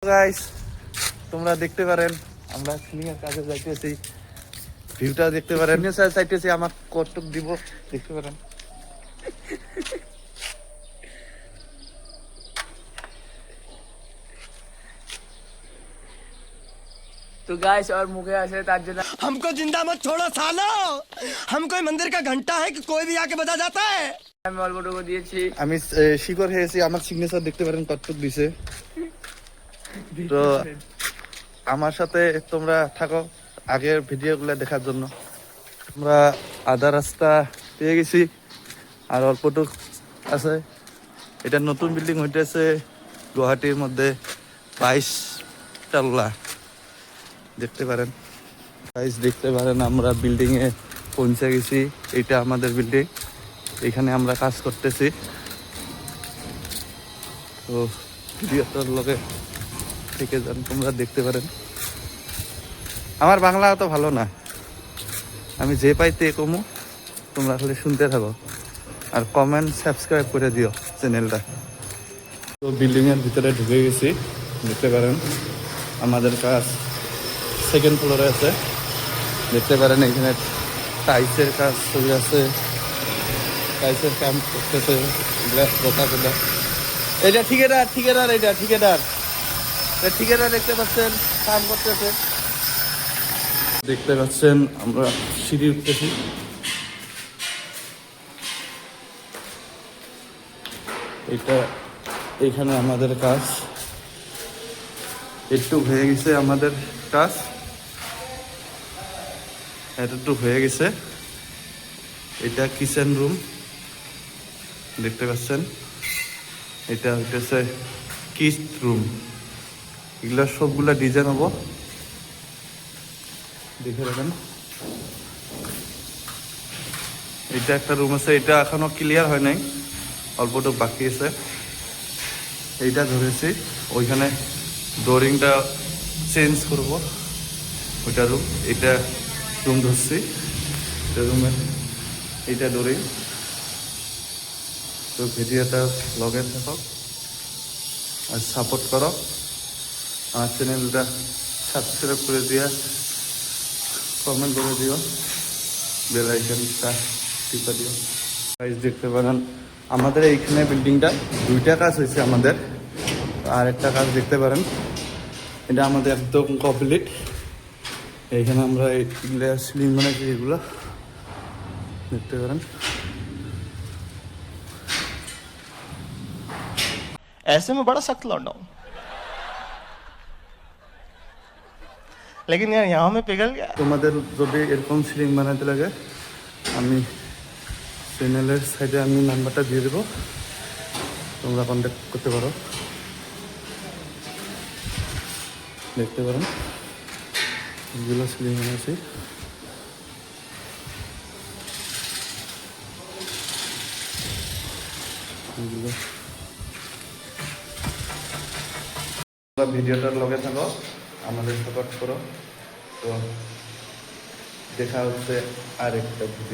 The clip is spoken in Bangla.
গাইস তোমরা দেখতে পারেন আমরা সিলিংয়ের কাছে যাইতেছি, ভিউটা দেখতে পারেন। স্যার চাইতেছি আমার কটক দিব, দেখতে পারেন। तो गाइस और मुझे ऐसे तार जना हमको जिंदा मत छोड़ो सालो, हम कोई मंदिर का घंटा है कि कोई भी आके बजा जाता है। আমি অল্পটুকু দিয়েছি। আমি শিকড় হয়েছি, আমার সিগনেচার দেখতে পারেন কটক দিছে। তো আমার সাথে তোমরা থাকো আগের ভিডিওগুলো দেখার জন্য। আমরা আধা রাস্তা পেয়ে গেছি, আর অল্পটুক আছে। এটা নতুন বিল্ডিং হইতেছে গুয়াহাটির মধ্যে, 22 তলা দেখতে পারেন। দেখতে পারেন আমরা বিল্ডিং এ পৌঁছে গেছি। এটা আমাদের বিল্ডিং, এখানে আমরা কাজ করতেছি। তো ভিডিওটার লগে থেকে যান, তোমরা দেখতে পারেন। আমার বাংলা অত ভালো না, আমি যে পাইতে কমু, তোমরা খালি শুনতে থাকো আর কমেন্ট সাবস্ক্রাইব করে দিও চ্যানেলটা। তো বিল্ডিং এর ভিতরে ঢুকে গেছি, দেখতে পারেন আমাদের কাজ সেকেন্ড ফ্লোরে আছে। দেখতে পারেন এখানে টাইলসের কাজ চলে আছে, টাইলসের কাম করতেছে। এটা ঠিকাদার এটা ঠিকাদার দেখতে পাচ্ছেন কাম করতেছে। দেখতে পাচ্ছেন আমরা সিঁড়ি উঠতেছি। এটা এখানে আমাদের কাজ একটু হয়ে গেছে, আমাদের কাজ এতটুকু হয়ে গেছে। এটা কিচেন রুম দেখতে পাচ্ছেন, এটা হইতেছে কিচ রুম। এগুলা সবগুলা ডিজাইন হবো, দেখে রাখেন। এটা একটা রুম আছে, এটা এখনো ক্লিয়ার হয় নাই, অল্পটুকু বাকি আছে। এইটা ধরেছি, ওইখানে ডোরিংটা চেঞ্জ করব, ওইটা রুম। এটা রুম ধরছি, এটা রুমে এইটা ডোরিং। তো ভিডিওটা লগে থাকো আর সাপোর্ট করো, আমার চ্যানেলটা সাবস্ক্রাইব করে দিয়া কমেন্ট করে দিও, বেল আইকনটা টিপে দিও। গাইস দেখতে পারেন আমাদের এইখানে বিল্ডিংটা দুইটা কাজ হয়েছে আমাদের, আর একটা কাজ দেখতে পারেন এটা আমাদের একদম কমপ্লিট। এইখানে আমরা এইগুলো সিলিং বানাইছি, এগুলো দেখতে পারেন। ऐसे में बड़ा सख्त लौंडा हूं, लेकिन यार यहाँ में पिघल गया। তোমাদের যদি এরকম সিলিং বানাতে লাগে, আমি চ্যানেলের সাইডে আমি নাম্বারটা দিয়ে দেবো, তোমরা কন্ট্যাক্ট করতে পারো। দেখতে পারেন এগুলো সিলিং বানাচ্ছি। ভিডিওটার লগে থাকো, আমাদের সাপোর্ট করো। তো দেখা হচ্ছে আর একটা ভিডিও।